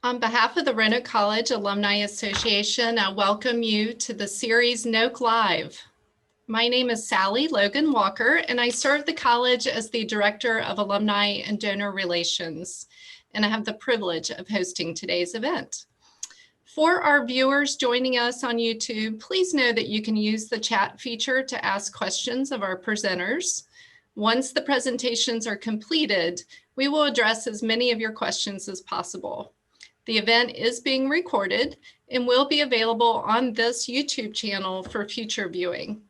On behalf of the Roanoke College Alumni Association, I welcome you to the series NOKELive. My name is Sally Logan Walker, and I serve the college as the Director of Alumni and Donor Relations, and I have the privilege of hosting today's event. For our viewers joining us on YouTube, please know that you can use the chat feature to ask questions of our presenters. Once the presentations are completed, we will address as many of your questions as possible. The event is being recorded and will be available on this YouTube channel for future viewing.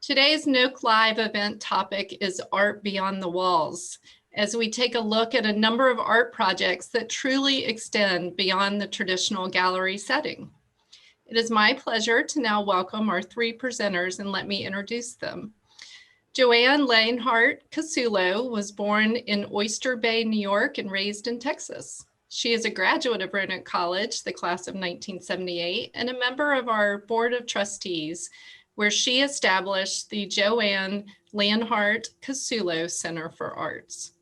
Today's NOKELive event topic is Art Beyond the Walls, as we take a look at a number of art projects that truly extend beyond the traditional gallery setting. It is my pleasure to now welcome our three presenters, and let me introduce them. Joanne Leonhardt Casulo was born in Oyster Bay, New York, and raised in Texas. She is a graduate of Roanoke College, the class of 1978, and a member of our Board of Trustees, where she established the Joanne Leonhardt Casulo Center for Arts.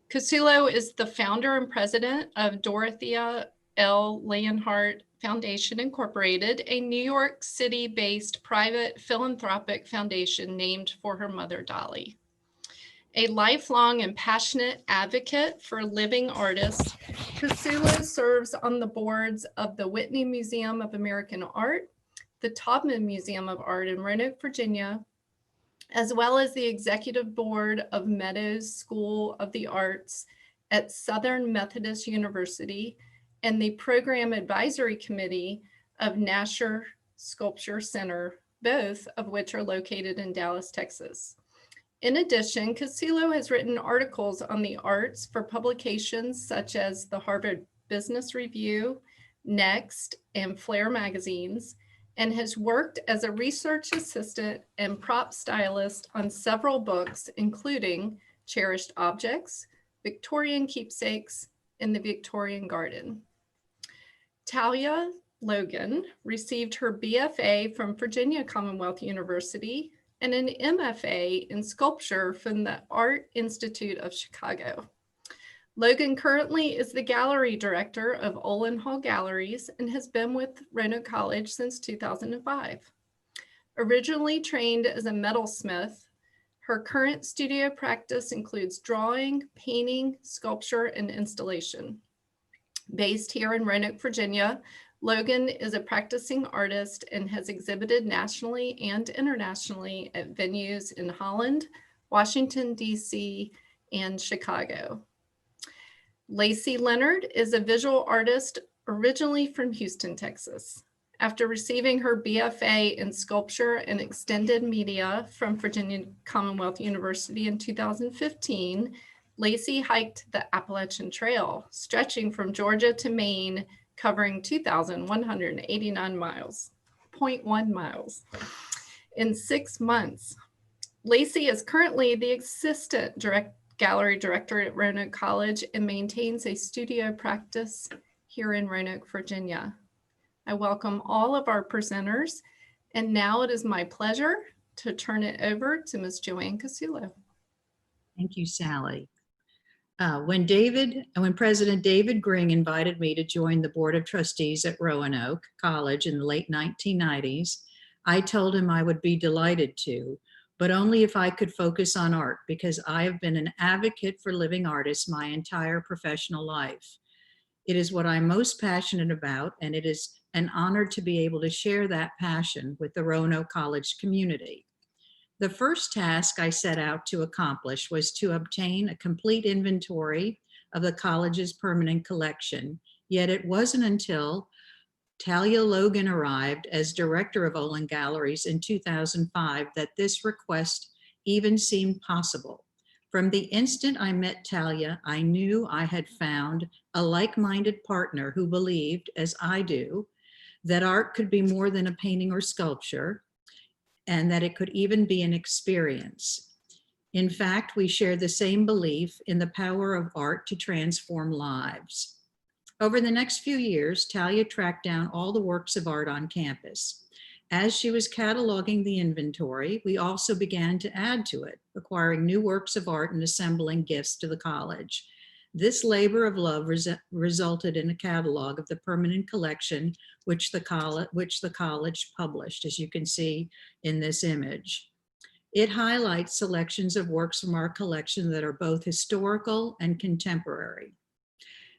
Casulo is the founder and president of Dorothea L. Leonhardt Foundation Incorporated, a New York City-based private philanthropic foundation named for her mother, Dolly. A lifelong and passionate advocate for living artists, Casulo serves on the boards of the Whitney Museum of American Art, the Taubman Museum of Art in Roanoke, Virginia, as well as the executive board of Meadows School of the Arts at Southern Methodist University and the program advisory committee of Nasher Sculpture Center, both of which are located in Dallas, Texas. In addition, Casulo has written articles on the arts for publications such as the Harvard Business Review, Next, and Flair magazines, and has worked as a research assistant and prop stylist on several books, including Cherished Objects, Victorian Keepsakes, and the Victorian Garden. Talia Logan received her BFA from Virginia Commonwealth University and an MFA in sculpture from the Art Institute of Chicago. Logan currently is the gallery director of Olin Hall Galleries and has been with Roanoke College since 2005. Originally trained as a metalsmith, her current studio practice includes drawing, painting, sculpture, and installation. Based here in Roanoke, Virginia, Logan is a practicing artist and has exhibited nationally and internationally at venues in Holland, Washington, D.C., and Chicago. Lacey Leonard is a visual artist originally from Houston, Texas. After receiving her BFA in sculpture and extended media from Virginia Commonwealth University in 2015, Lacey hiked the Appalachian Trail, stretching from Georgia to Maine, covering 2,189 miles, 0.1 miles, in 6 months. Lacey is currently the assistant gallery director at Roanoke College and maintains a studio practice here in Roanoke, Virginia. I welcome all of our presenters, and now it is my pleasure to turn it over to Ms. Joanne Casulo. Thank you, Sally. When President David Gring invited me to join the Board of Trustees at Roanoke College in the late 1990s, I told him I would be delighted to, but only if I could focus on art, because I have been an advocate for living artists my entire professional life. It is what I'm most passionate about, and it is an honor to be able to share that passion with the Roanoke College community. The first task I set out to accomplish was to obtain a complete inventory of the college's permanent collection, yet it wasn't until Talia Logan arrived as director of Olin Galleries in 2005 that this request even seemed possible. From the instant I met Talia, I knew I had found a like-minded partner who believed, as I do, that art could be more than a painting or sculpture, and that it could even be an experience. In fact, we share the same belief in the power of art to transform lives. Over the next few years, Talia tracked down all the works of art on campus. As she was cataloging the inventory, we also began to add to it, acquiring new works of art and assembling gifts to the college. This labor of love resulted in a catalog of the permanent collection which the college published, as you can see in this image. It highlights selections of works from our collection that are both historical and contemporary.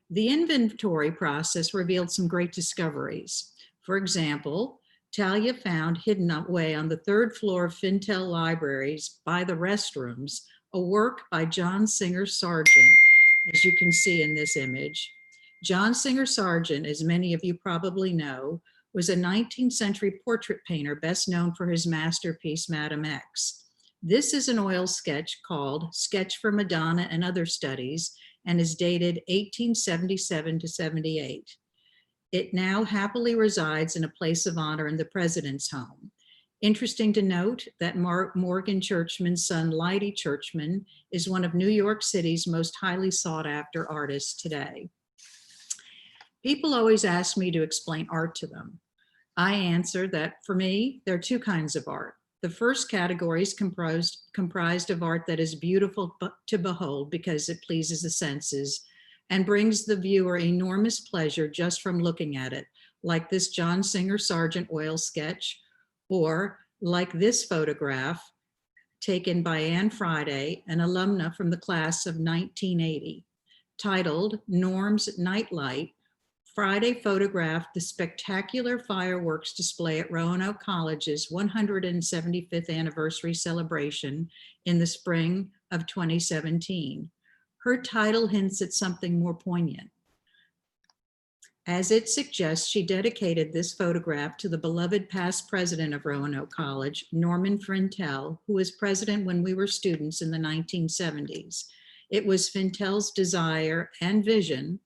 The inventory process revealed some great discoveries. For example, Talia found hidden away on the third floor of Fintel Libraries by the restrooms, a work by John Singer Sargent, as you can see in this image. John Singer Sargent, as many of you probably know, was a 19th century portrait painter best known for his masterpiece, Madame X. This is an oil sketch called Sketch for Madonna and Other Studies and is dated 1877 to 78. It now happily resides in a place of honor in the president's home. Interesting to note that Morgan Churchman's son, Leidy Churchman, is one of New York City's most highly sought after artists today. People always ask me to explain art to them. I answer that for me, there are two kinds of art. The first category is comprised of art that is beautiful to behold because it pleases the senses and brings the viewer enormous pleasure just from looking at it, like this John Singer Sargent oil sketch, or like this photograph taken by Anne Friday, an alumna from the class of 1980, titled Norm's Nightlight. Friday photographed the spectacular fireworks display at Roanoke College's 175th anniversary celebration in the spring of 2017. Her title hints at something more poignant. As it suggests, she dedicated this photograph to the beloved past president of Roanoke College, Norman Fintel, who was president when we were students in the 1970s. It was Fintel's desire and vision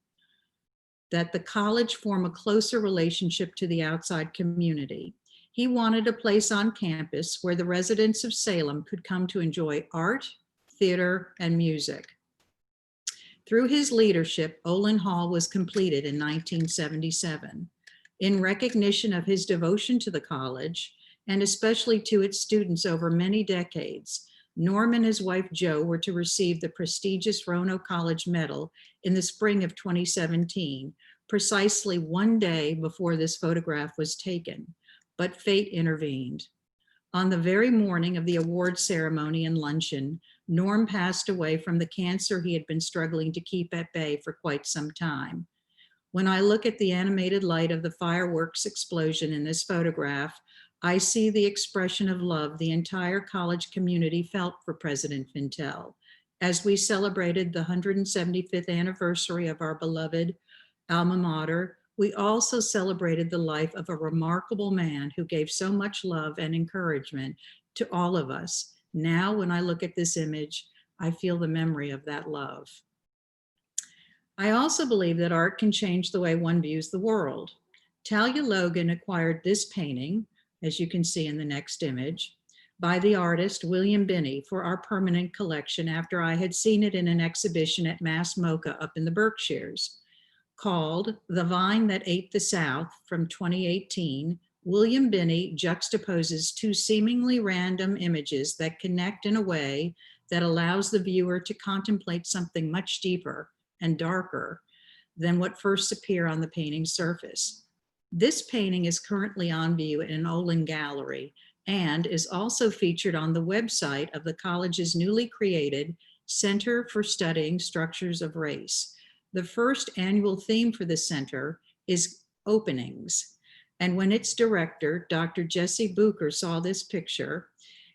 that the college form a closer relationship to the outside community. He wanted a place on campus where the residents of Salem could come to enjoy art, theater, and music. Through his leadership, Olin Hall was completed in 1977. In recognition of his devotion to the college, and especially to its students over many decades, Norm and his wife Jo were to receive the prestigious Roanoke College Medal in the spring of 2017, precisely one day before this photograph was taken, but fate intervened. On the very morning of the award ceremony and luncheon, Norm passed away from the cancer he had been struggling to keep at bay for quite some time. When I look at the animated light of the fireworks explosion in this photograph, I see the expression of love the entire college community felt for President Fintel. As we celebrated the 175th anniversary of our beloved alma mater, we also celebrated the life of a remarkable man who gave so much love and encouragement to all of us. Now, when I look at this image, I feel the memory of that love. I also believe that art can change the way one views the world. Talia Logan acquired this painting, as you can see in the next image, by the artist William Binney for our permanent collection after I had seen it in an exhibition at Mass MoCA up in the Berkshires. Called The Vine That Ate the South from 2018, William Binney juxtaposes two seemingly random images that connect in a way that allows the viewer to contemplate something much deeper and darker than what first appear on the painting's surface. This painting is currently on view in an Olin gallery and is also featured on the website of the college's newly created Center for Studying Structures of Race. The first annual theme for the center is openings. And when its director, Dr. Jesse Bucher, saw this picture,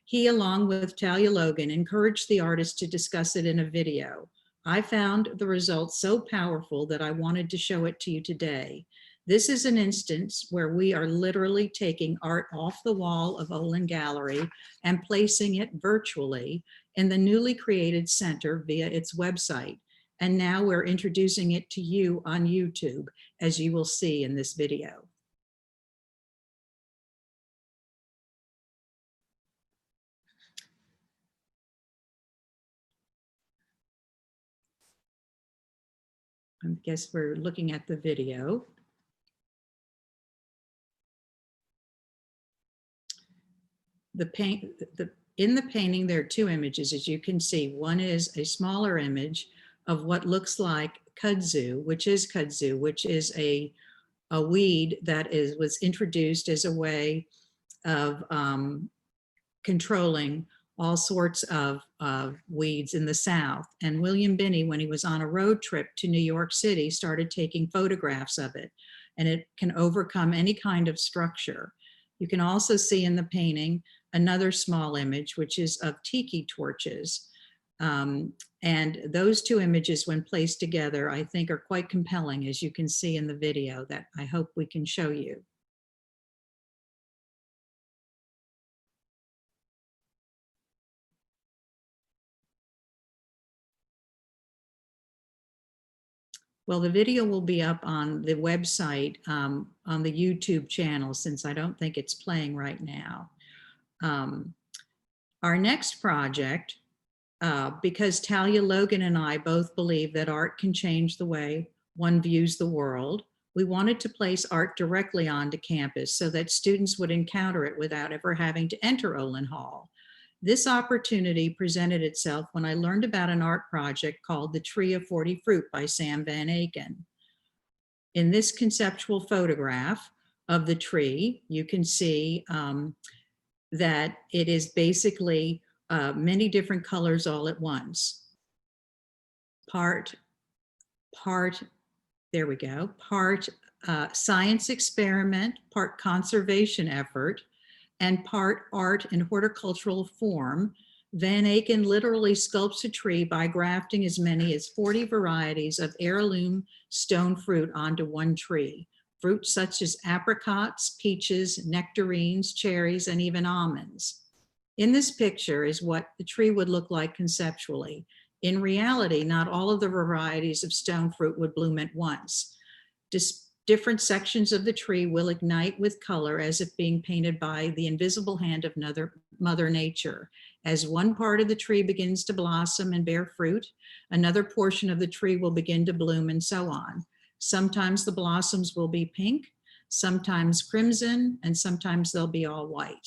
he, along with Talia Logan, encouraged the artist to discuss it in a video. I found the results so powerful that I wanted to show it to you today. This is an instance where we are literally taking art off the wall of Olin Gallery and placing it virtually in the newly created center via its website. And now we're introducing it to you on YouTube, as you will see in this video. I guess we're looking at the video. In the painting, there are two images, as you can see. One is a smaller image of what looks like kudzu, which is a weed that was introduced as a way of controlling all sorts of weeds in the South. And William Binney, when he was on a road trip to New York City, started taking photographs of it, and it can overcome any kind of structure. You can also see in the painting another small image, which is of tiki torches. And those two images, when placed together, I think are quite compelling, as you can see in the video that I hope we can show you. Well, the video will be up on the website, on the YouTube channel, since I don't think it's playing right now. Our next project, because Talia Logan and I both believe that art can change the way one views the world, we wanted to place art directly onto campus so that students would encounter it without ever having to enter Olin Hall. This opportunity presented itself when I learned about an art project called The Tree of 40 Fruit by Sam Van Aken. In this conceptual photograph of the tree, you can see that it is basically many different colors all at once. Part science experiment, part conservation effort, and part art and horticultural form. Van Aken literally sculpts a tree by grafting as many as 40 varieties of heirloom stone fruit onto one tree. Fruits such as apricots, peaches, nectarines, cherries, and even almonds. In this picture is what the tree would look like conceptually. In reality, not all of the varieties of stone fruit would bloom at once. Different sections of the tree will ignite with color as if being painted by the invisible hand of Mother Nature. As one part of the tree begins to blossom and bear fruit, another portion of the tree will begin to bloom, and so on. Sometimes the blossoms will be pink, sometimes crimson, and sometimes they'll be all white.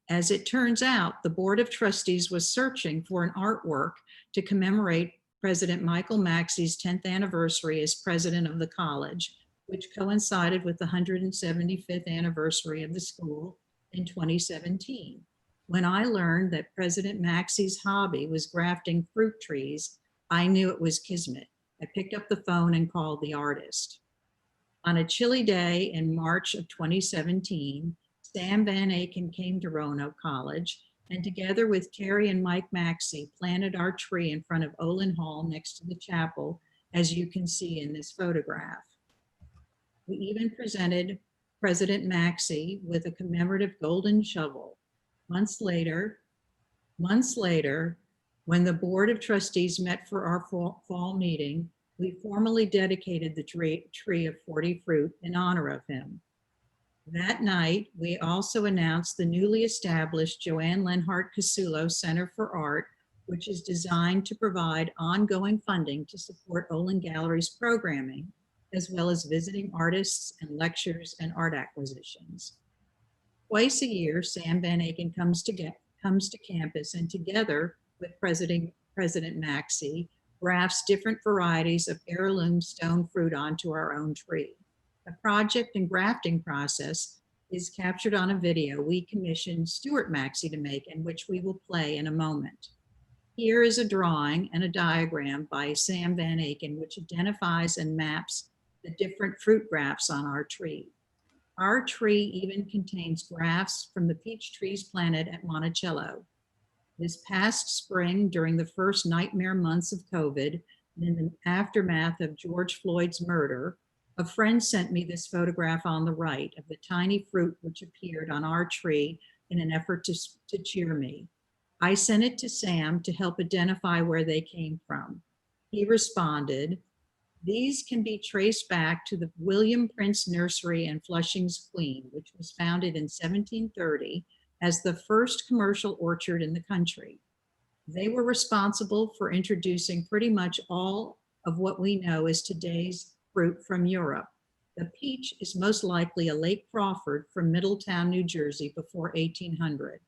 As it turns out, the Board of Trustees was searching for an artwork to commemorate President Michael Maxey's 10th anniversary as president of the college, which coincided with the 175th anniversary of the school in 2017. When I learned that President Maxey's hobby was grafting fruit trees, I knew it was kismet. I picked up the phone and called the artist. On a chilly day in March of 2017, Sam Van Aken came to Roanoke College, and together with Terry and Mike Maxey planted our tree in front of Olin Hall next to the chapel, as you can see in this photograph. We even presented President Maxey with a commemorative golden shovel. Months later, when the Board of Trustees met for our fall meeting, we formally dedicated the tree of 40 fruit in honor of him. That night, we also announced the newly established Joanne Lenhart Casulo Center for Art, which is designed to provide ongoing funding to support Olin Gallery's programming, as well as visiting artists and lectures and art acquisitions. Twice a year, Sam Van Aken comes to campus, and together with President Maxey, grafts different varieties of heirloom stone fruit onto our own tree. The project and grafting process is captured on a video we commissioned Stuart Maxey to make, and which we will play in a moment. Here is a drawing and a diagram by Sam Van Aken, which identifies and maps the different fruit grafts on our tree. Our tree even contains grafts from the peach trees planted at Monticello. This past spring, during the first nightmare months of COVID and in the aftermath of George Floyd's murder, a friend sent me this photograph on the right of the tiny fruit which appeared on our tree in an effort to cheer me. I sent it to Sam to help identify where they came from. He responded, "These can be traced back to the William Prince Nursery in Flushing's Queen, which was founded in 1730 as the first commercial orchard in the country. They were responsible for introducing pretty much all of what we know as today's fruit from Europe. The peach is most likely a Lake Crawford from Middletown, New Jersey before 1800.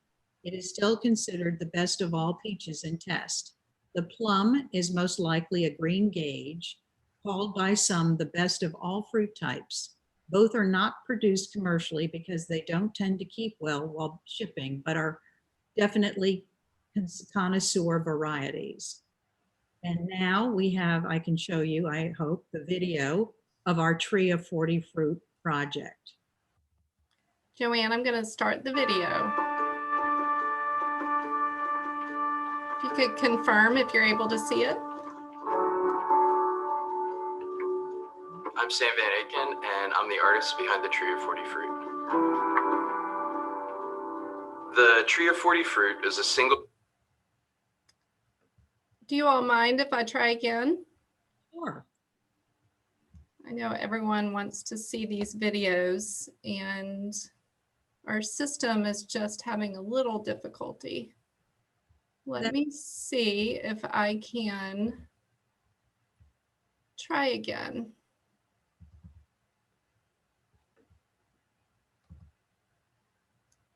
It is still considered the best of all peaches in test. The plum is most likely a green gauge, called by some the best of all fruit types. Both are not produced commercially because they don't tend to keep well while shipping, but are definitely connoisseur varieties. And now we have, I can show you, I hope, the video of our Tree of 40 Fruit project. Joanne, I'm going to start the video. If you could confirm if you're able to see it. I'm Sam Van Aken, and I'm the artist behind the Tree of 40 Fruit. The Tree of 40 Fruit is a single... Do you all mind if I try again? Sure. I know everyone wants to see these videos, and our system is just having a little difficulty. Let me see if I can try again.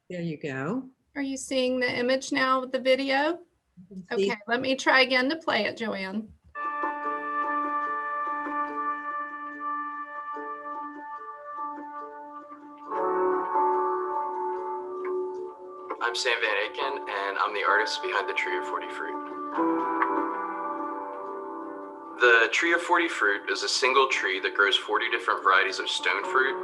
There you go. Are you seeing the image now with the video? Okay, let me try again to play it, Joanne. I'm Sam Van Aken, and I'm the artist behind the Tree of 40 Fruit. The Tree of 40 Fruit is a single tree that grows 40 different varieties of stone fruit,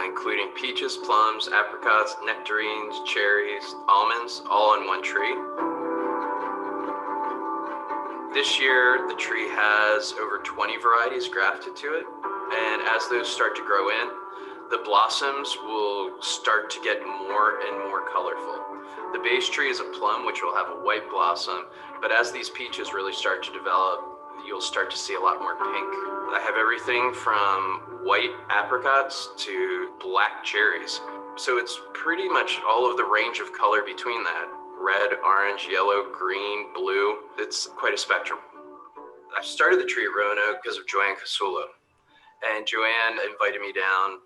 including peaches, plums, apricots, nectarines, cherries, almonds, all on one tree. This year, the tree has over 20 varieties grafted to it, and as those start to grow in, the blossoms will start to get more and more colorful. The base tree is a plum, which will have a white blossom, but as these peaches really start to develop, you'll start to see a lot more pink. I have everything from white apricots to black cherries. So it's pretty much all of the range of color between that. Red, orange, yellow, green, blue. It's quite a spectrum. I started the tree at Roanoke because of Joanne Casulo. And Joanne invited me down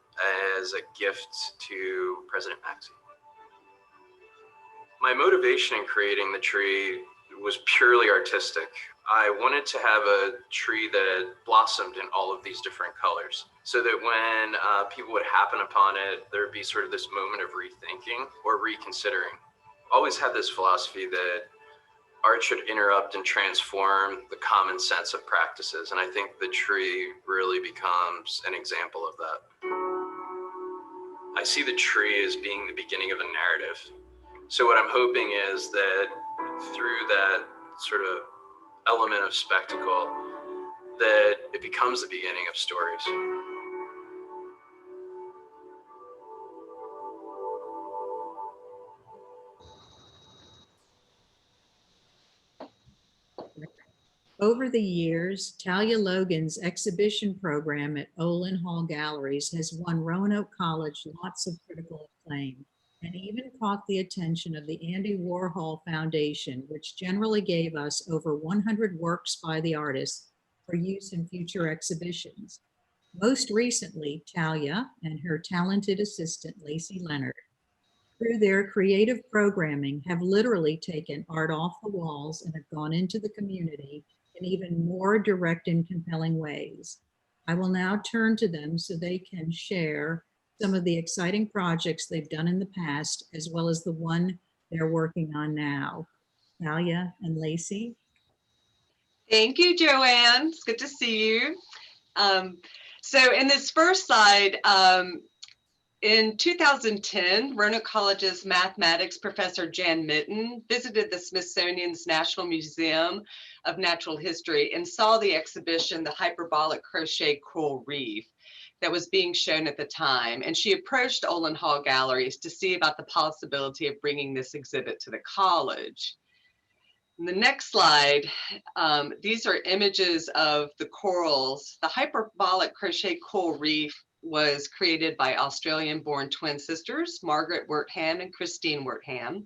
as a gift to President Maxey. My motivation in creating the tree was purely artistic. I wanted to have a tree that blossomed in all of these different colors so that when people would happen upon it, there would be sort of this moment of rethinking or reconsidering. Always had this philosophy that art should interrupt and transform the common sense of practices. And I think the tree really becomes an example of that. I see the tree as being the beginning of a narrative. So what I'm hoping is that through that sort of element of spectacle, that it becomes the beginning of stories. Over the years, Talia Logan's exhibition program at Olin Hall Galleries has won Roanoke College lots of critical acclaim and even caught the attention of the Andy Warhol Foundation, which generally gave us over 100 works by the artist for use in future exhibitions. Most recently, Talia and her talented assistant, Lacey Leonard, through their creative programming, have literally taken art off the walls and have gone into the community in even more direct and compelling ways. I will now turn to them so they can share some of the exciting projects they've done in the past, as well as the one they're working on now. Talia and Lacey. Thank you, Joanne. It's good to see you. So in this first slide, in 2010, Roanoke College's mathematics professor Jan Mitten visited the Smithsonian's National Museum of Natural History and saw the exhibition, The Hyperbolic Crochet Coral Reef, that was being shown at the time. And she approached Olin Hall Galleries to see about the possibility of bringing this exhibit to the college. In the next slide, these are images of the corals. The Hyperbolic Crochet Coral Reef was created by Australian-born twin sisters, Margaret Wertham and Christine Wertham,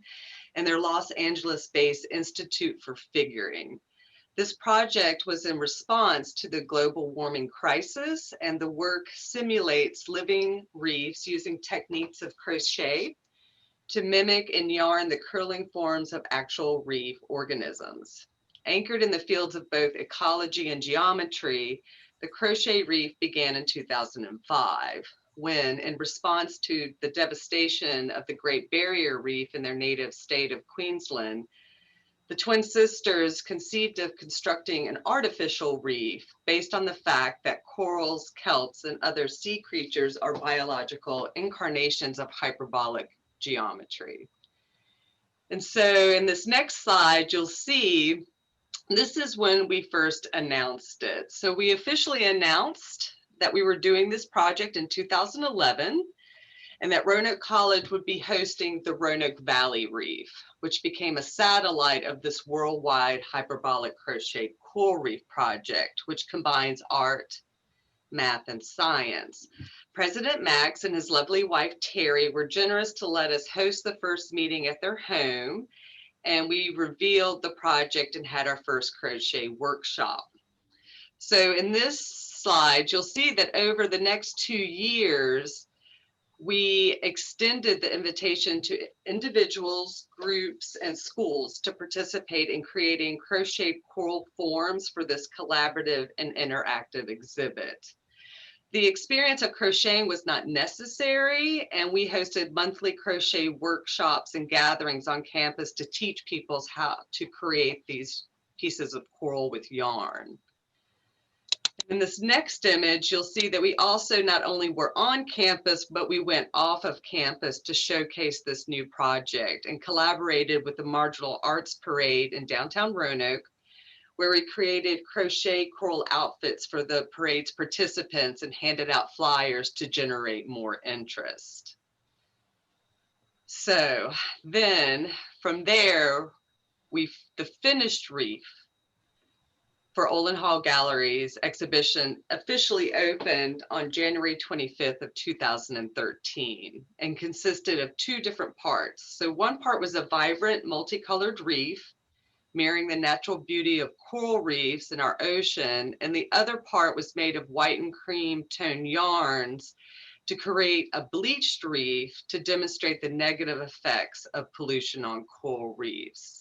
and their Los Angeles-based Institute for Figuring. This project was in response to the global warming crisis, and the work simulates living reefs using techniques of crochet to mimic and yarn the curling forms of actual reef organisms. Anchored in the fields of both ecology and geometry, the Crochet Reef began in 2005, when, in response to the devastation of the Great Barrier Reef in their native state of Queensland, the twin sisters conceived of constructing an artificial reef based on the fact that corals, kelps, and other sea creatures are biological incarnations of hyperbolic geometry. And so in this next slide, you'll see this is when we first announced it. So we officially announced that we were doing this project in 2011 and that Roanoke College would be hosting the Roanoke Valley Reef, which became a satellite of this worldwide hyperbolic crochet coral reef project, which combines art, math, and science. President Max and his lovely wife, Terry, were generous to let us host the first meeting at their home, and we revealed the project and had our first crochet workshop. So in this slide, you'll see that over the next 2 years, we extended the invitation to individuals, groups, and schools to participate in creating crocheted coral forms for this collaborative and interactive exhibit. The experience of crocheting was not necessary, and we hosted monthly crochet workshops and gatherings on campus to teach people how to create these pieces of coral with yarn. In this next image, you'll see that we also not only were on campus, but we went off of campus to showcase this new project and collaborated with the Marginal Arts Parade in downtown Roanoke, where we created crochet coral outfits for the parade's participants and handed out flyers to generate more interest. So then from there, the finished reef for Olin Hall Gallery's exhibition officially opened on January 25th of 2013 and consisted of 2 different parts. So one part was a vibrant multicolored reef mirroring the natural beauty of coral reefs in our ocean, and the other part was made of white and cream tone yarns to create a bleached reef to demonstrate the negative effects of pollution on coral reefs.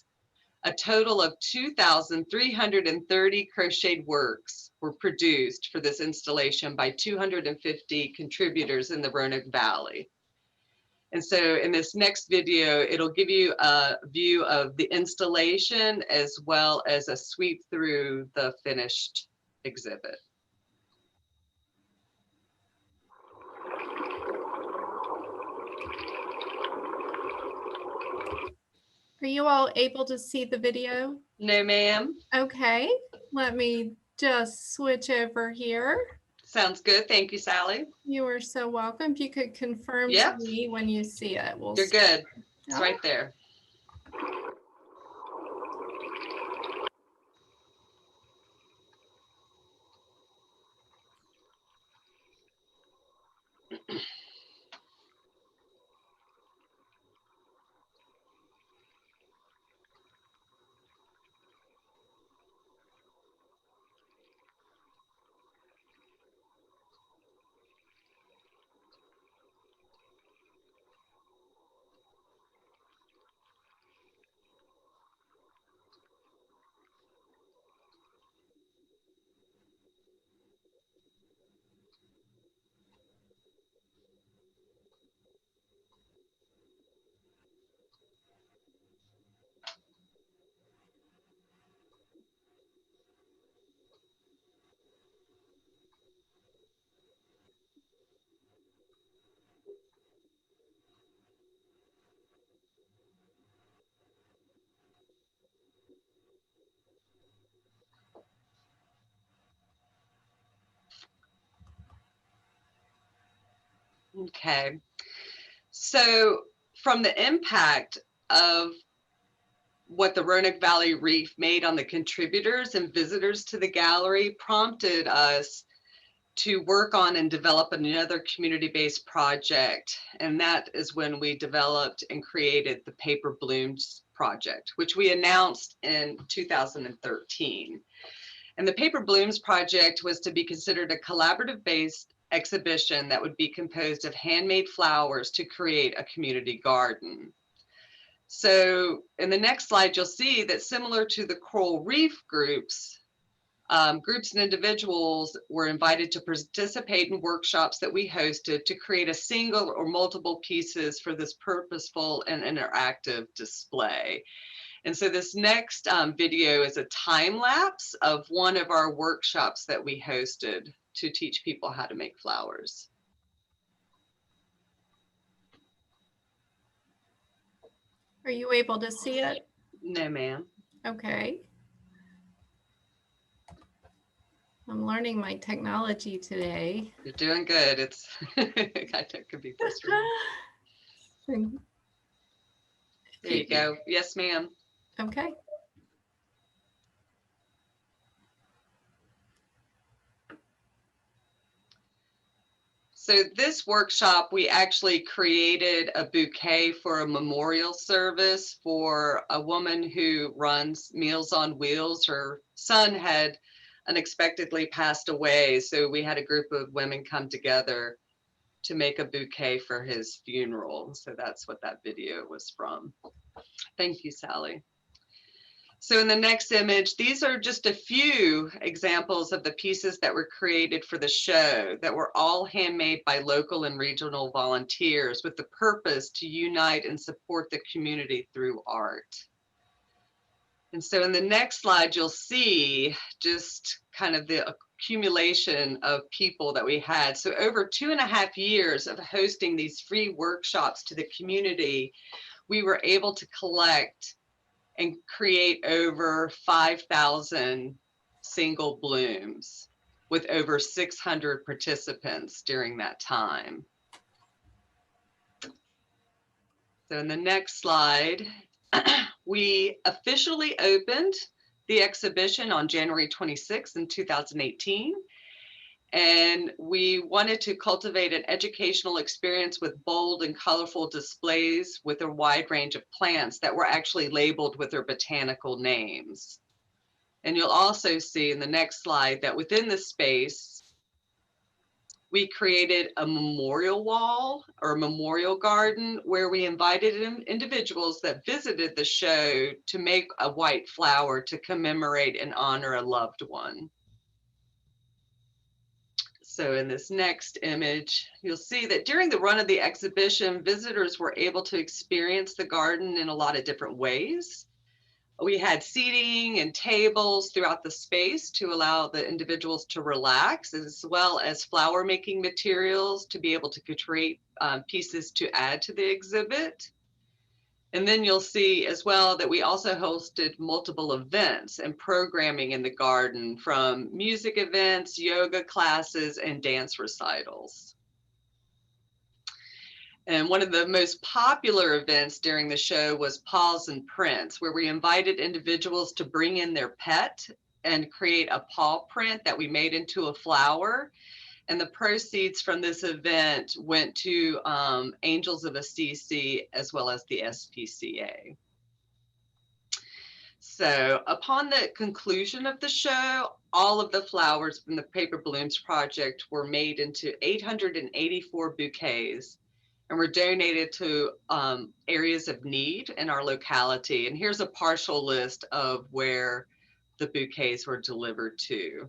A total of 2,330 crocheted works were produced for this installation by 250 contributors in the Roanoke Valley. And so in this next video, it'll give you a view of the installation as well as a sweep through the finished exhibit. Are you all able to see the video? No, ma'am. Okay, let me just switch over here. Sounds good. Thank you, Sally. You are so welcome. If you could confirm Yep. to me when you see it. You're good. It's Oh. right there. Okay. So from the impact of what the Roanoke Valley Reef made on the contributors and visitors to the gallery prompted us to work on and develop another community-based project. And that is when we developed and created the Paper Blooms project, which we announced in 2013. And the Paper Blooms project was to be considered a collaborative-based exhibition that would be composed of handmade flowers to create a community garden. So in the next slide, you'll see that similar to the coral reef groups, groups and individuals were invited to participate in workshops that we hosted to create a single or multiple pieces for this purposeful and interactive display. And so this next video is a time lapse of one of our workshops that we hosted to teach people how to make flowers. Are you able to see it? No, ma'am. Okay. I'm learning my technology today. You're doing good. It's it could be frustrating. There you go. Yes, ma'am. Okay. So this workshop, we actually created a bouquet for a memorial service for a woman who runs Meals on Wheels. Her son had unexpectedly passed away, so we had a group of women come together to make a bouquet for his funeral. So that's what that video was from. Thank you, Sally. So in the next image, these are just a few examples of the pieces that were created for the show that were all handmade by local and regional volunteers with the purpose to unite and support the community through art. And so in the next slide, you'll see just kind of the accumulation of people that we had. So over 2.5 years of hosting these free workshops to the community, we were able to collect and create over 5,000 single blooms with over 600 participants during that time. So in the next slide, we officially opened the exhibition on January 26th in 2018. And we wanted to cultivate an educational experience with bold and colorful displays with a wide range of plants that were actually labeled with their botanical names. And you'll also see in the next slide that within the space, we created a memorial wall or a memorial garden where we invited individuals that visited the show to make a white flower to commemorate and honor a loved one. So in this next image, you'll see that during the run of the exhibition, visitors were able to experience the garden in a lot of different ways. We had seating and tables throughout the space to allow the individuals to relax, as well as flower making materials to be able to create pieces to add to the exhibit. And then you'll see as well that we also hosted multiple events and programming in the garden, from music events, yoga classes, and dance recitals. And one of the most popular events during the show was Paws and Prints, where we invited individuals to bring in their pet and create a paw print that we made into a flower. And the proceeds from this event went to Angels of Assisi as well as the SPCA. So upon the conclusion of the show, all of the flowers from the Paper Blooms project were made into 884 bouquets and were donated to areas of need in our locality. And here's a partial list of where the bouquets were delivered to.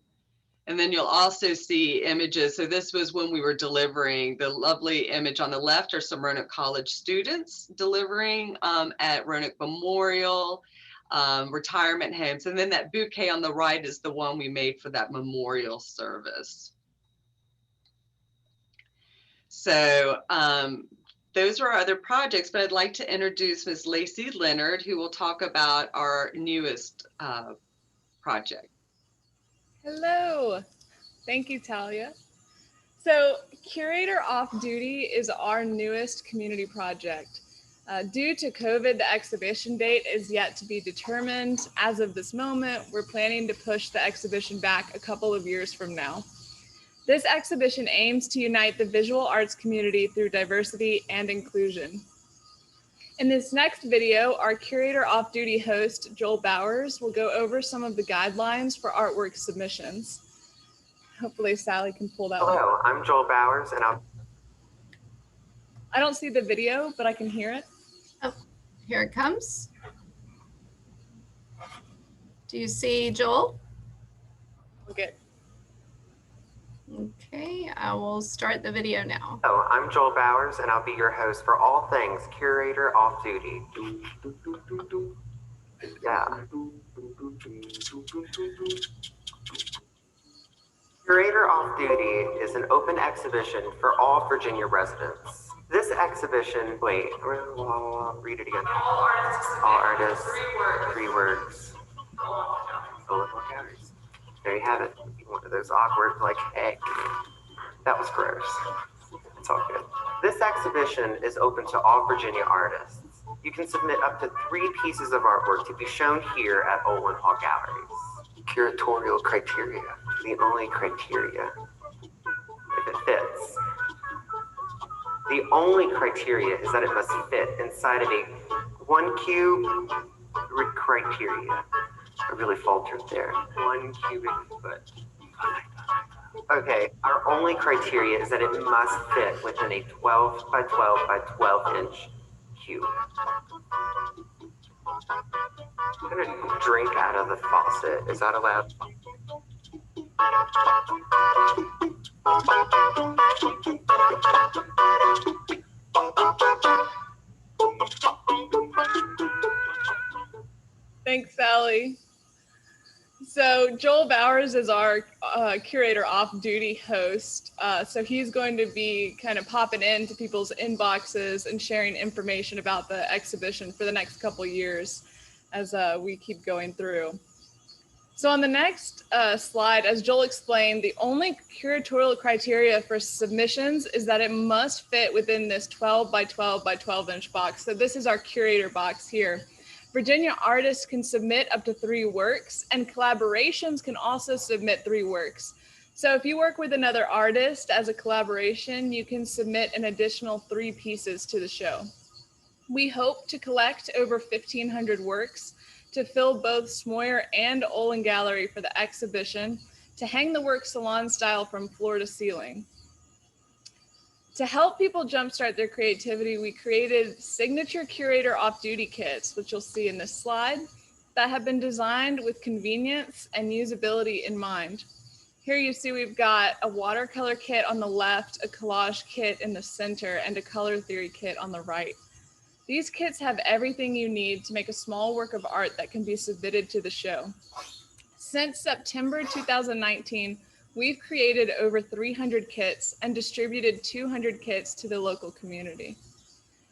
And then you'll also see images. So this was when we were delivering. The lovely image on the left are some Roanoke College students delivering at Roanoke Memorial, retirement homes. And then that bouquet on the right is the one we made for that memorial service. So those are our other projects, but I'd like to introduce Ms. Lacey Leonard, who will talk about our newest project. Hello, thank you, Talia. So Curator Off Duty is our newest community project. Due to COVID, the exhibition date is yet to be determined. As of this moment, we're planning to push the exhibition back a couple of years from now. This exhibition aims to unite the visual arts community through diversity and inclusion. In this next video, our Curator Off-Duty host, Joel Bowers, will go over some of the guidelines for artwork submissions. Hopefully Sally can pull that one. Hello, I'm Joel Bowers, and I don't see the video, but I can hear it. Oh, Here it comes. Do you see Joel? Okay. Okay, I will start the video now. Hello, I'm Joel Bowers, and I'll be your host for all things Curator Off Duty. Yeah. Curator Off Duty is an open exhibition for all Virginia residents. This exhibition, read it again. All artists, three words. Galleries. There you have it. One of those awkward, like, hey, that was gross. It's all good. This exhibition is open to all Virginia artists. You can submit up to 3 pieces of artwork to be shown here at Olin Hall Galleries. Curatorial criteria, the only criteria, if it fits. The only criteria is that it must fit inside of a 1 cube criteria. I really faltered there. 1 cubic foot. Okay, our only criteria is that it must fit within a 12 by 12 by 12 inch cube. I'm gonna drink out of the faucet. Is that allowed? Thanks, Sally. So Joel Bowers is our curator off-duty host. So he's going to be kind of popping into people's inboxes and sharing information about the exhibition for the next couple years as we keep going through. So on the next slide, as Joel explained, the only curatorial criteria for submissions is that it must fit within this 12 by 12 by 12 inch box. So this is our curator box here. Virginia artists can submit up to 3 works, and collaborations can also submit 3 works. So if you work with another artist as a collaboration, you can submit an additional 3 pieces to the show. We hope to collect over 1,500 works to fill both Smoyer and Olin Gallery for the exhibition, to hang the work salon style from floor to ceiling. To help people jumpstart their creativity, we created signature curator off-duty kits, which you'll see in this slide, that have been designed with convenience and usability in mind. Here you see we've got a watercolor kit on the left, a collage kit in the center, and a color theory kit on the right. These kits have everything you need to make a small work of art that can be submitted to the show. Since September 2019, we've created over 300 kits and distributed 200 kits to the local community.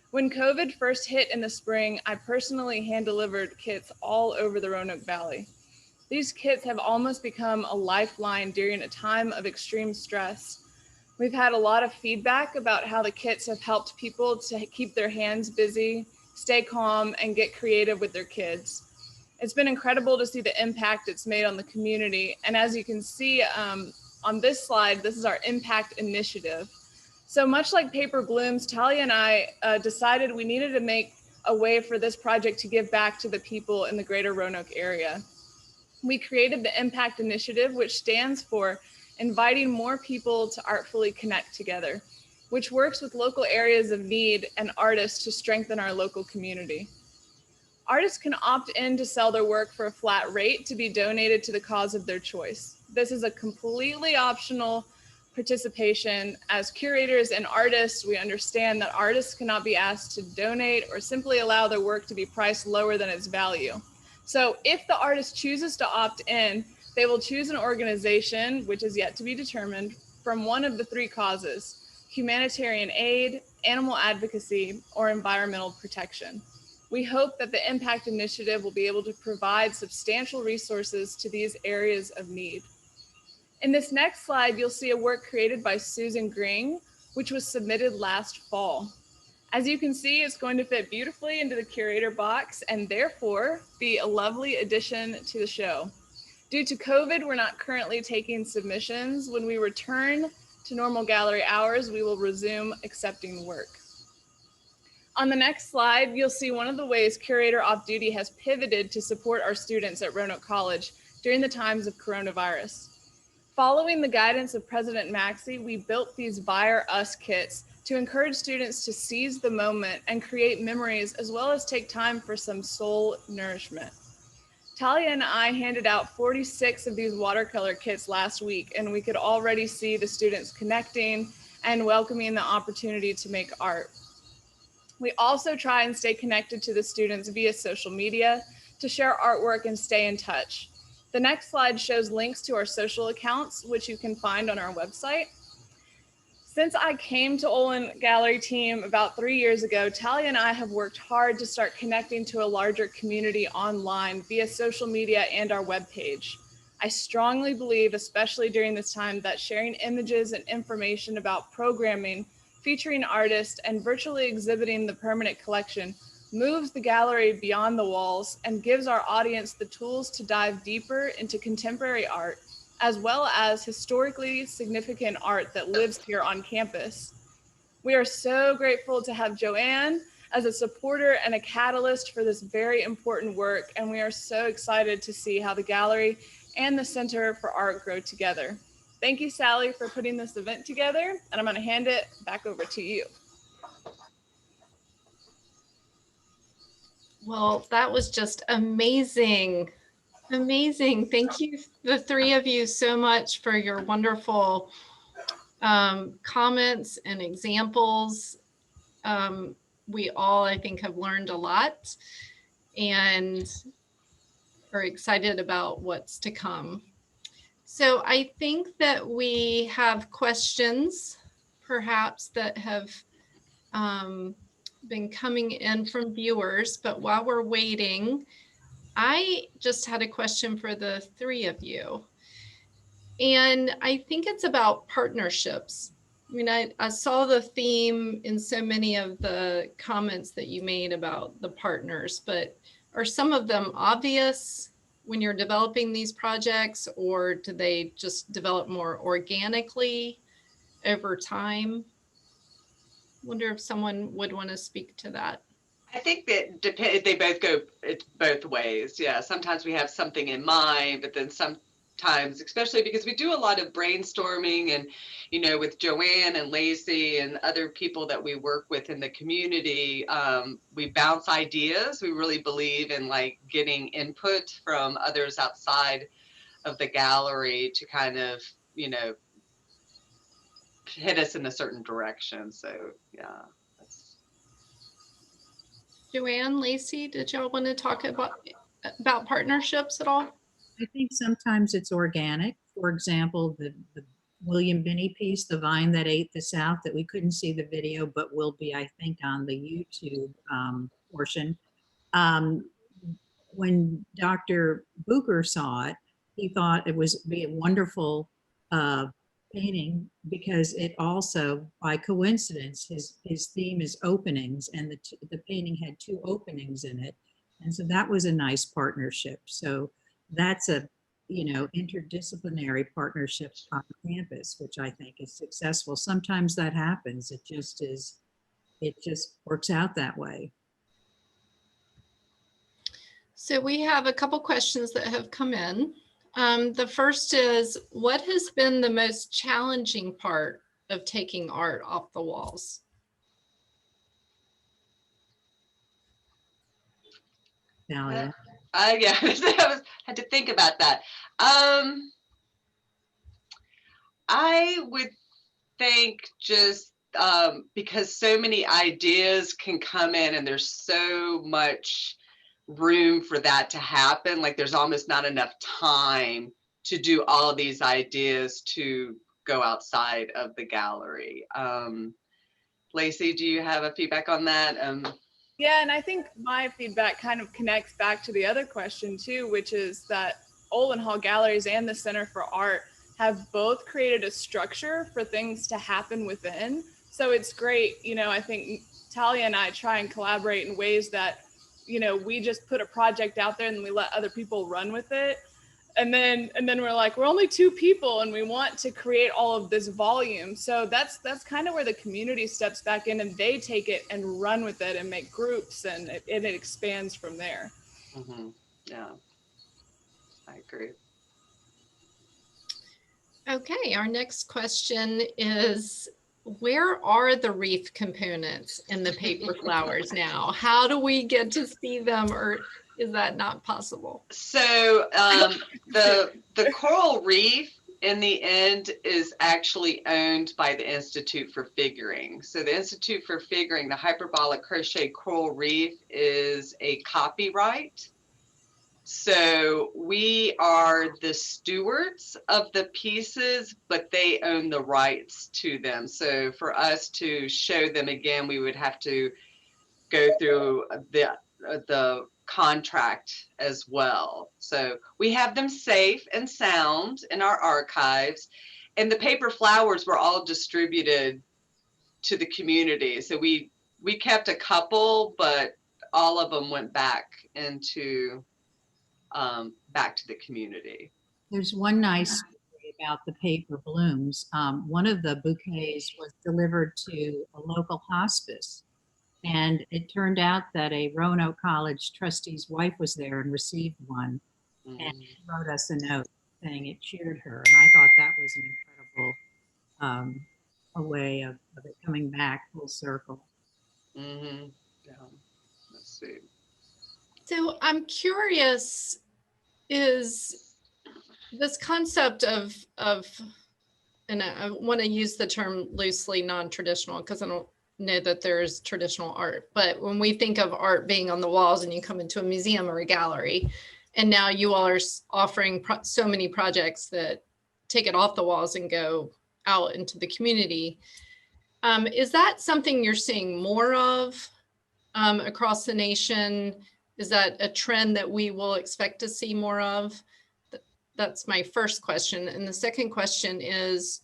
When COVID first hit in the spring, I personally hand-delivered kits all over the Roanoke Valley. These kits have almost become a lifeline during a time of extreme stress. We've had a lot of feedback about how the kits have helped people to keep their hands busy, stay calm, and get creative with their kids. It's been incredible to see the impact it's made on the community. And as you can see on this slide, this is our impact initiative. So much like Paper Blooms, Talia and I decided we needed to make a way for this project to give back to the people in the greater Roanoke area. We created the Impact Initiative, which stands for inviting more people to artfully connect together, which works with local areas of need and artists to strengthen our local community. Artists can opt in to sell their work for a flat rate to be donated to the cause of their choice. This is a completely optional participation. As curators and artists, we understand that artists cannot be asked to donate or simply allow their work to be priced lower than its value. So if the artist chooses to opt in, they will choose an organization, which is yet to be determined, from one of the 3 causes: humanitarian aid, animal advocacy, or environmental protection. We hope that the Impact Initiative will be able to provide substantial resources to these areas of need. In this next slide, you'll see a work created by Susan Gring, which was submitted last fall. As you can see, it's going to fit beautifully into the curator box and therefore be a lovely addition to the show. Due to COVID, we're not currently taking submissions. When we return to normal gallery hours, we will resume accepting work. On the next slide, you'll see one of the ways Curator Off Duty has pivoted to support our students at Roanoke College during the times of coronavirus. Following the guidance of President Maxey, we built these Buyer Us kits to encourage students to seize the moment and create memories, as well as take time for some soul nourishment. Talia and I handed out 46 of these watercolor kits last week, and we could already see the students connecting and welcoming the opportunity to make art. We also try and stay connected to the students via social media to share artwork and stay in touch. The next slide shows links to our social accounts, which you can find on our website. Since I came to Olin Gallery team about 3 years ago, Talia and I have worked hard to start connecting to a larger community online via social media and our webpage. I strongly believe, especially during this time, that sharing images and information about programming, featuring artists, and virtually exhibiting the permanent collection moves the gallery beyond the walls and gives our audience the tools to dive deeper into contemporary art, as well as historically significant art that lives here on campus. We are so grateful to have Joanne as a supporter and a catalyst for this very important work, and we are so excited to see how the gallery and the Center for Art grow together. Thank you, Sally, for putting this event together, and I'm going to hand it back over to you. Well, that was just amazing. Amazing. Thank you, the three of you, so much for your wonderful comments and examples. We all, I think, have learned a lot and are excited about what's to come. So I think that we have questions, perhaps, that have been coming in from viewers, but while we're waiting, I just had a question for the three of you. And I think it's about partnerships. I mean, I saw the theme in so many of the comments that you made about the partners, but are some of them obvious when you're developing these projects, or do they just develop more organically over time? Wonder if someone would want to speak to that. I think that they both go both ways. Yeah, sometimes we have something in mind, but then sometimes, especially because we do a lot of brainstorming and, with Joanne and Lacey and other people that we work with in the community, we bounce ideas. We really believe in like getting input from others outside of the gallery to kind of, hit us in a certain direction. So yeah. Joanne, Lacey, did y'all want to talk about partnerships at all? I think sometimes it's organic. For example, the William Binney piece, The Vine That Ate the South, that we couldn't see the video, but will be, I think, on the YouTube portion. When Dr. Booker saw it, he thought it was be a wonderful painting, because it also, by coincidence, his theme is openings, and the painting had 2 openings in it. And so that was a nice partnership. So that's a, interdisciplinary partnership on campus, which I think is successful. Sometimes that happens. It just works out that way. So we have a couple questions that have come in. The first is, what has been the most challenging part of taking art off the walls? Talia. Yeah, I had to think about that. I would think just because so many ideas can come in and there's so much room for that to happen, like there's almost not enough time to do all these ideas to go outside of the gallery. Lacey, do you have a feedback on that? Yeah, and I think my feedback kind of connects back to the other question too, which is that Olin Hall Galleries and the Center for Art have both created a structure for things to happen within. So it's great, I think Talia and I try and collaborate in ways that, we just put a project out there and we let other people run with it. And then we're like, we're only 2 people and we want to create all of this volume. So that's kind of where the community steps back in and they take it and run with it and make groups, and it expands from there. Mm-hmm. Yeah, I agree. Okay, our next question is, where are the wreath components in the paper flowers now? How do we get to see them, or is that not possible? So the coral reef in the end is actually owned by the Institute for Figuring. So the Institute for Figuring, the hyperbolic crochet coral reef is a copyright. So we are the stewards of the pieces, but they own the rights to them. So for us to show them again, we would have to go through the contract as well. So we have them safe and sound in our archives, and the paper flowers were all distributed to the community. So we kept a couple, but all of them went back into back to the community. There's one nice story about the paper blooms. One of the bouquets was delivered to a local hospice, and it turned out that a Roanoke College trustee's wife was there and received one, and she wrote us a note saying it cheered her. And I thought that was an incredible a way of it coming back full circle. Mm-hmm. Yeah. Let's see. So I'm curious, is this concept of and I want to use the term loosely non-traditional because I don't know that there's traditional art, but when we think of art being on the walls and you come into a museum or a gallery, and now you all are offering so many projects that take it off the walls and go out into the community, is that something you're seeing more of across the nation? Is that a trend that we will expect to see more of? That's my first question. And the second question is,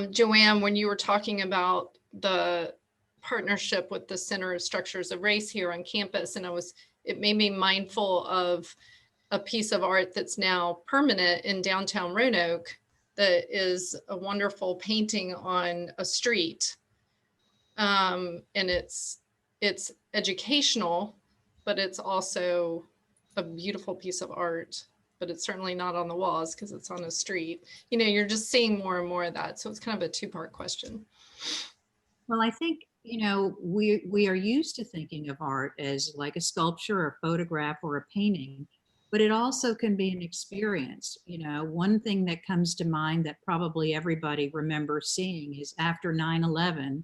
Joanne, when you were talking about the partnership with the Center of Structures of Race here on campus, and it made me mindful of a piece of art that's now permanent in downtown Roanoke that is a wonderful painting on a street. And it's educational, but it's also a beautiful piece of art, but it's certainly not on the walls because it's on a street. You know, you're just seeing more and more of that. So it's kind of a two-part question. Well, I think, you know, we are used to thinking of art as like a sculpture or a photograph or a painting, but it also can be an experience. You know, one thing that comes to mind that probably everybody remembers seeing is after 9/11,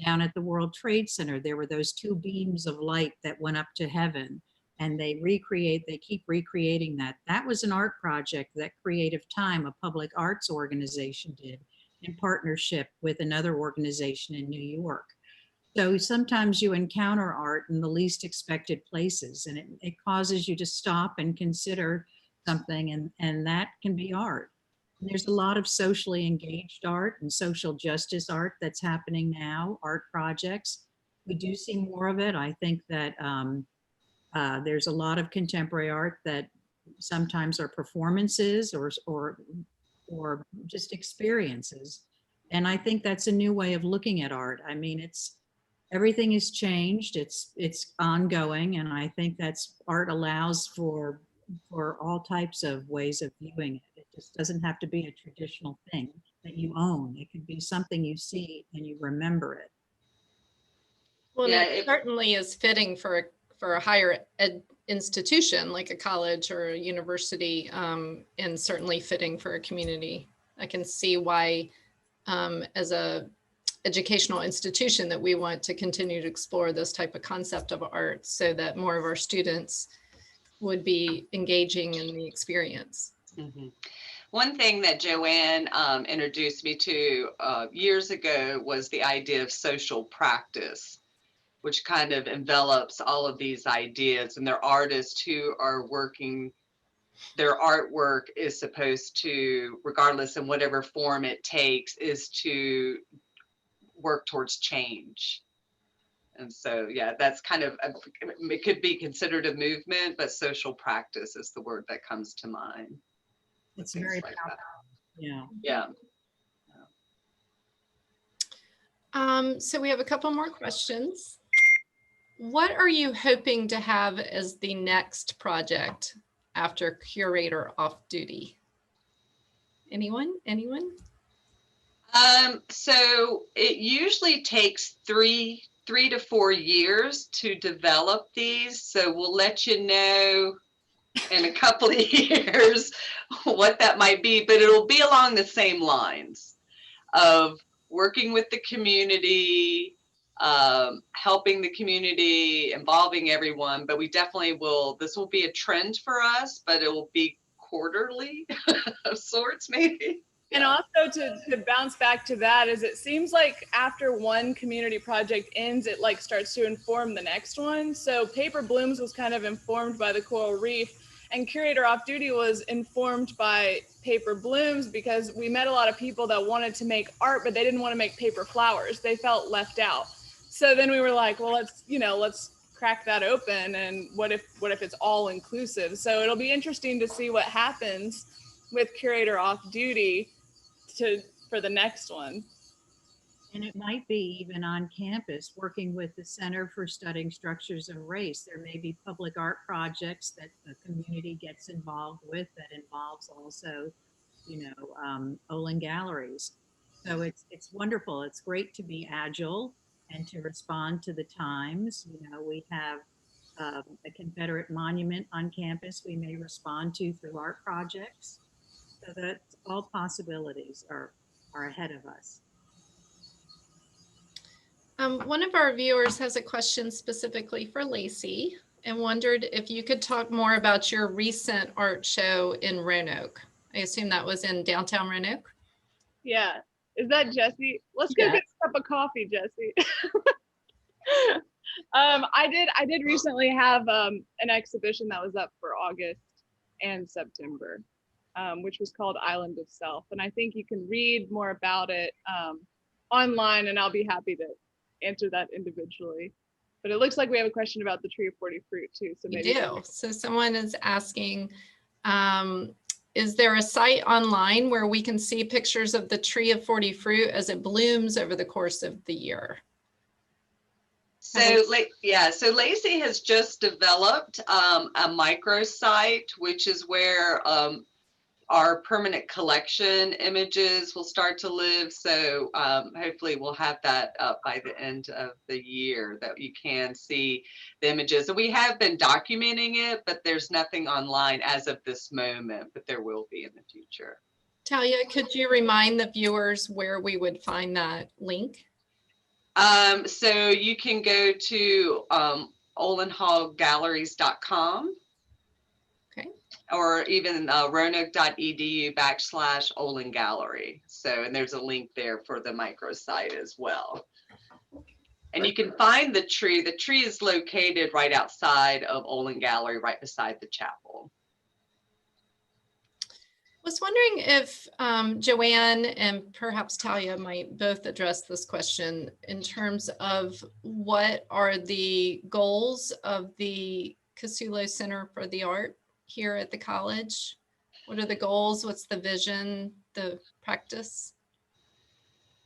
down at the World Trade Center, there were those two beams of light that went up to heaven, and they keep recreating that. That was an art project that Creative Time, a public arts organization, did in partnership with another organization in New York. So sometimes you encounter art in the least expected places, and it causes you to stop and consider something, and that can be art. And there's a lot of socially engaged art and social justice art that's happening now, art projects. We do see more of it. I think that there's a lot of contemporary art that sometimes are performances or just experiences. And I think that's a new way of looking at art. I mean, everything has changed. It's ongoing, and I think that's art allows for all types of ways of viewing it. It just doesn't have to be a traditional thing that you own. It could be something you see and you remember it. Well, yeah, it certainly is fitting for a higher ed institution like a college or a university, and certainly fitting for a community. I can see why, as a educational institution, that we want to continue to explore this type of concept of art so that more of our students would be engaging in the experience. Mm-hmm. One thing that Joanne introduced me to years ago was the idea of social practice, which kind of envelops all of these ideas. And they're artists who are working, their artwork is supposed to, regardless in whatever form it takes, is to work towards change. And so, yeah, that's kind of, it could be considered a movement, but social practice is the word that comes to mind. It's very like powerful. Yeah. Yeah. So we have a couple more questions. What are you hoping to have as the next project after curator off duty? Anyone? So it usually takes three to 4 years to develop these. So we'll let you know in a couple of years what that might be, but it'll be along the same lines of working with the community, helping the community, involving everyone. But we definitely will, this will be a trend for us, but it will be quarterly of sorts, maybe. And also to bounce back to that is it seems like after one community project ends, it like starts to inform the next one. So Paper Blooms was kind of informed by the Coral Reef, and Curator Off Duty was informed by Paper Blooms because we met a lot of people that wanted to make art, but they didn't want to make paper flowers. They felt left out. So then we were like, well, let's crack that open, and what if it's all inclusive? So it'll be interesting to see what happens with Curator Off Duty for the next one. And it might be even on campus, working with the Center for Studying Structures of Race. There may be public art projects that the community gets involved with that involves also, Olin galleries. So it's wonderful. It's great to be agile and to respond to the times. We have a Confederate monument on campus we may respond to through art projects. So that all possibilities are ahead of us. One of our viewers has a question specifically for Lacey and wondered if you could talk more about your recent art show in Roanoke. I assume that was in downtown Roanoke. Yeah. Is that Jesse? Let's go get a cup of coffee, Jesse. I did recently have an exhibition that was up for August and September, which was called Island of Self. And I think you can read more about it online, and I'll be happy to answer that individually. But it looks like we have a question about the Tree of 40 Fruit too. So maybe we do. So someone is asking, is there a site online where we can see pictures of the Tree of 40 Fruit as it blooms over the course of the year? So Lacey has just developed a microsite, which is where our permanent collection images will start to live. So hopefully we'll have that up by the end of the year that you can see the images. And we have been documenting it, but there's nothing online as of this moment, but there will be in the future. Talia, could you remind the viewers where we would find that link? So you can go to olenhallgalleries.com. Okay. Or even roanoke.edu/Olin Gallery. So, and there's a link there for the microsite as well. And you can find the tree. The tree is located right outside of Olin Gallery, right beside the chapel. I was wondering if Joanne and perhaps Talia might both address this question in terms of what are the goals of the Casulo Center for the Art here at the college? What are the goals? What's the vision, the practice?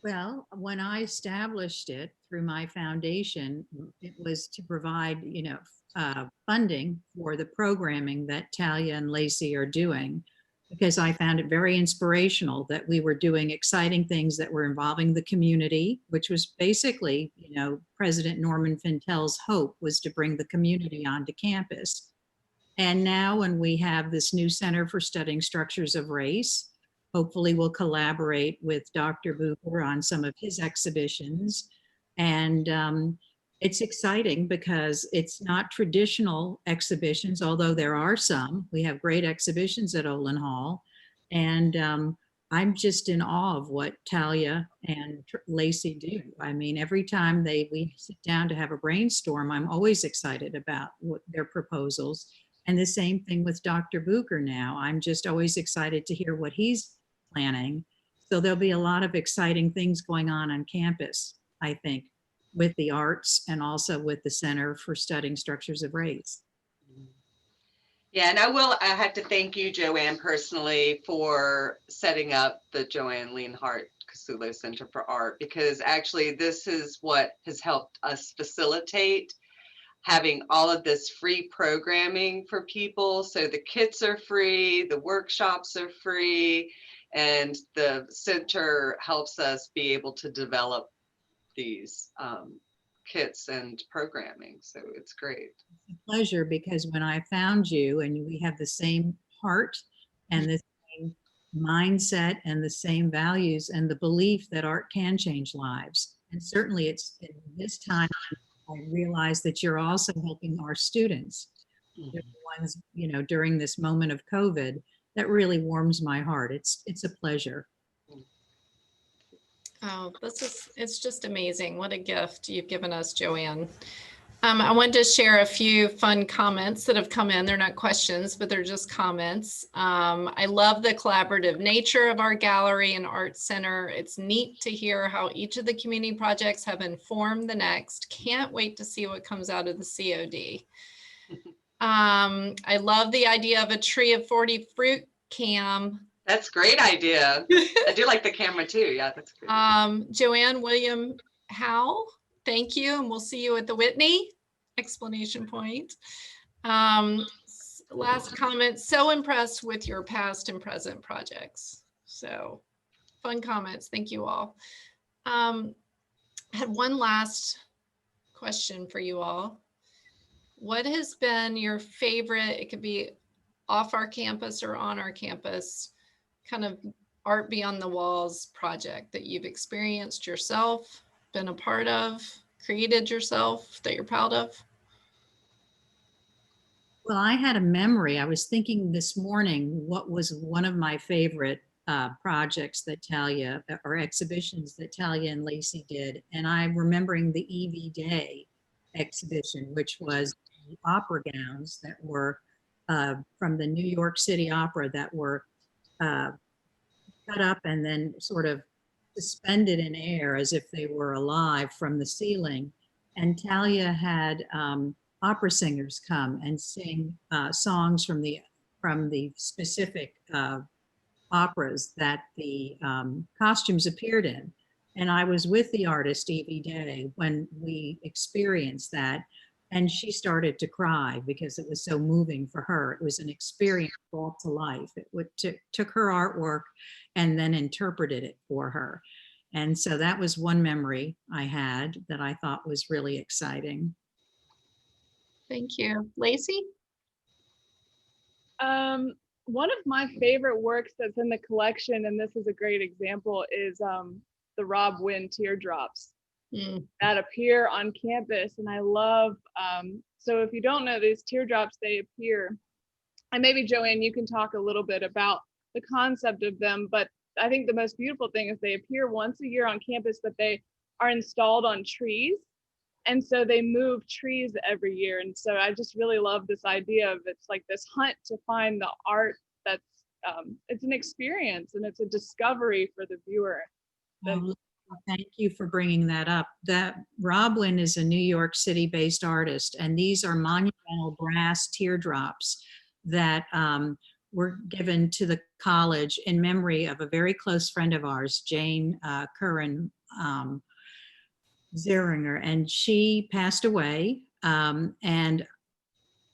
Well, when I established it through my foundation, it was to provide, funding for the programming that Talia and Lacey are doing, because I found it very inspirational that we were doing exciting things that were involving the community, which was basically, President Norman Fintel's hope was to bring the community onto campus. And now when we have this new Center for Studying Structures of Race, hopefully we'll collaborate with Dr. Bucher on some of his exhibitions. And it's exciting because it's not traditional exhibitions, although there are some. We have great exhibitions at Olin Hall. And I'm just in awe of what Talia and Lacey do. I mean, every time we sit down to have a brainstorm, I'm always excited about their proposals. And the same thing with Dr. Bucher now. I'm just always excited to hear what he's planning. So there'll be a lot of exciting things going on campus, I think, with the arts and also with the Center for Studying Structures of Race. Yeah, and I have to thank you, Joanne, personally for setting up the Joanne Leonhardt Casulo Center for Art, because actually this is what has helped us facilitate having all of this free programming for people. So the kits are free, the workshops are free, And the center helps us be able to develop these kits and programming. So it's great. It's a pleasure, because when I found you, and we have the same heart and the same mindset and the same values and the belief that art can change lives. And certainly it's in this time I realize that you're also helping our students. They're the ones, during this moment of COVID, that really warms my heart. It's a pleasure. Oh, it's just amazing. What a gift you've given us, Joanne. I wanted to share a few fun comments that have come in. They're not questions, but they're just comments. I love the collaborative nature of our gallery and art center. It's neat to hear how each of the community projects have informed the next. Can't wait to see what comes out of the COD. I love the idea of a tree of 40 fruit cam. That's a great idea. I do like the camera too. Yeah, that's great. Joanne William Howe, thank you. And we'll see you at the Whitney, exclamation point. Last comment, so impressed with your past and present projects. So fun comments. Thank you all. I had one last question for you all. What has been your favorite, it could be off our campus or on our campus, kind of art beyond the walls project that you've experienced yourself, been a part of, created yourself, that you're proud of? Well, I had a memory. I was thinking this morning, what was one of my favorite projects that Talia, or exhibitions that Talia and Lacey did. And I'm remembering the Evie Day exhibition, which was the opera gowns that were from the New York City Opera that were cut up and then sort of suspended in air as if they were alive from the ceiling. And Talia had opera singers come and sing songs from the specific operas that the costumes appeared in. And I was with the artist Evie Day when we experienced that. And she started to cry because it was so moving for her. It was an experience brought to life. It took her artwork and then interpreted it for her. And so that was one memory I had that I thought was really exciting. Thank you. Lacey? One of my favorite works that's in the collection, and this is a great example, is the Rob Wynn teardrops that appear on campus. And I love, so if you don't know, these teardrops, they appear, and maybe Joanne, you can talk a little bit about the concept of them, but I think the most beautiful thing is they appear once a year on campus, but they are installed on trees. And so they move trees every year. And so I just really love this idea of, it's like this hunt to find the art that's, it's an experience and it's a discovery for the viewer. Well, thank you for bringing that up. That Rob Wynn is a New York City based artist, and these are monumental brass teardrops that were given to the college in memory of a very close friend of ours, Jane Curran Zeringer, and she passed away. And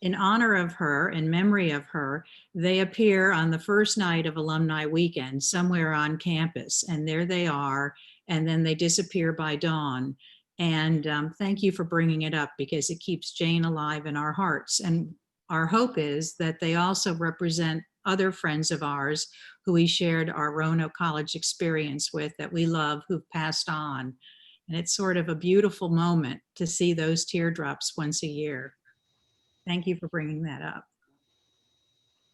in honor of her, in memory of her, they appear on the first night of alumni weekend somewhere on campus, and there they are, and then they disappear by dawn. And thank you for bringing it up, because it keeps Jane alive in our hearts. And our hope is that they also represent other friends of ours who we shared our Roanoke College experience with, that we love, who've passed on. And it's sort of a beautiful moment to see those teardrops once a year. Thank you for bringing that up.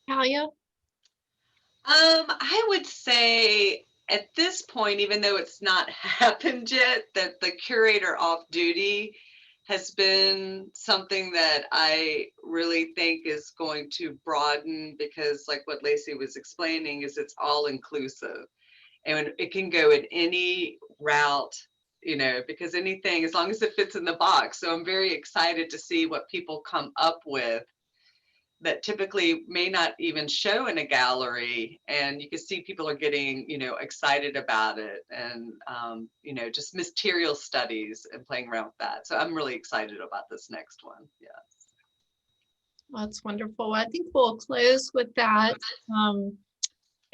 Talia? I would say at this point, even though it's not happened yet, that the curator off duty has been something that I really think is going to broaden, because like what Lacey was explaining, is it's all inclusive and it can go in any route, because anything, as long as it fits in the box. So I'm very excited to see what people come up with that typically may not even show in a gallery, and you can see people are getting, excited about it, and just material studies and playing around with that. So I'm really excited about this next one. Yeah. Well, that's wonderful. I think we'll close with that.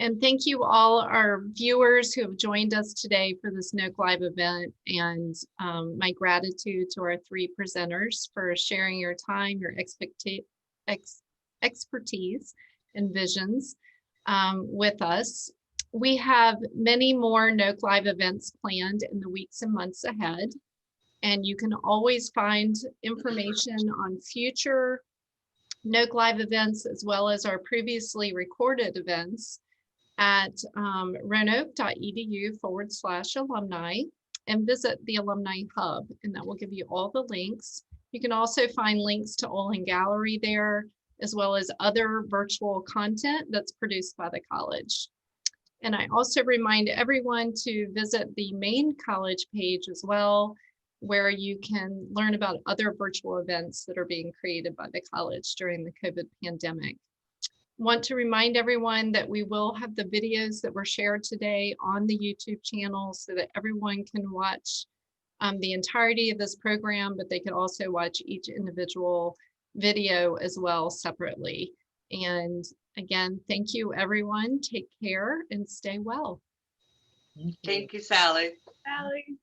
And thank you all our viewers who have joined us today for this NOKELive event, and my gratitude to our 3 presenters for sharing your time, your expertise and visions with us. We have many more NOKELive events planned in the weeks and months ahead, and you can always find information on future NOKELive events as well as our previously recorded events at roanoke.edu/alumni, and visit the Alumni Hub, and that will give you all the links. You can also find links to Olin Gallery there, as well as other virtual content that's produced by the college. And I also remind everyone to visit the main college page as well, where you can learn about other virtual events that are being created by the college during the COVID pandemic. Want to remind everyone that we will have the videos that were shared today on the YouTube channel so that everyone can watch the entirety of this program, but they can also watch each individual video as well separately. And again, thank you everyone. Take care and stay well. Thank you, Sally. Sally.